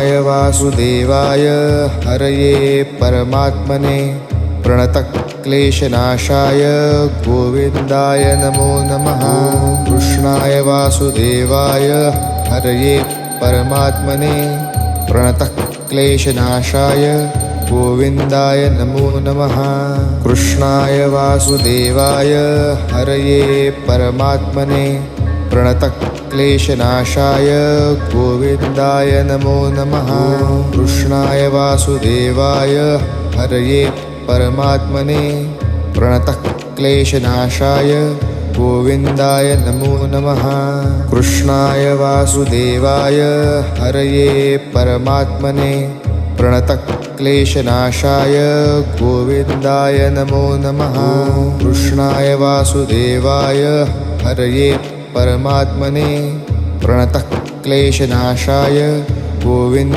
वासुदेवाय हरये परमात्मने प्रणतक्लेशनाशाय गोविन्दाय नमो नमः। कृष्णाय वासुदेवाय हरये परमात्मने प्रणतक्लेशनाशाय गोविन्दाय नमो नमः। कृष्णाय वासुदेवाय हरये परमात्मने प्रणतक्लेशनाशाय गोविन्दाय नमो नमः। कृष्णाय वासुदेवाय हरये परमात्मने प्रणतक्लेशनाशाय गोविन्दाय नमो नमः। कृष्णाय वासुदेवाय हरये परमात्मने प्रणतक्लेशनाशाय गोविन्दाय नमो नमः। कृष्णाय वासुदेवाय हरये परमात्मने प्रणतक्लेशनाशाय गोविन्द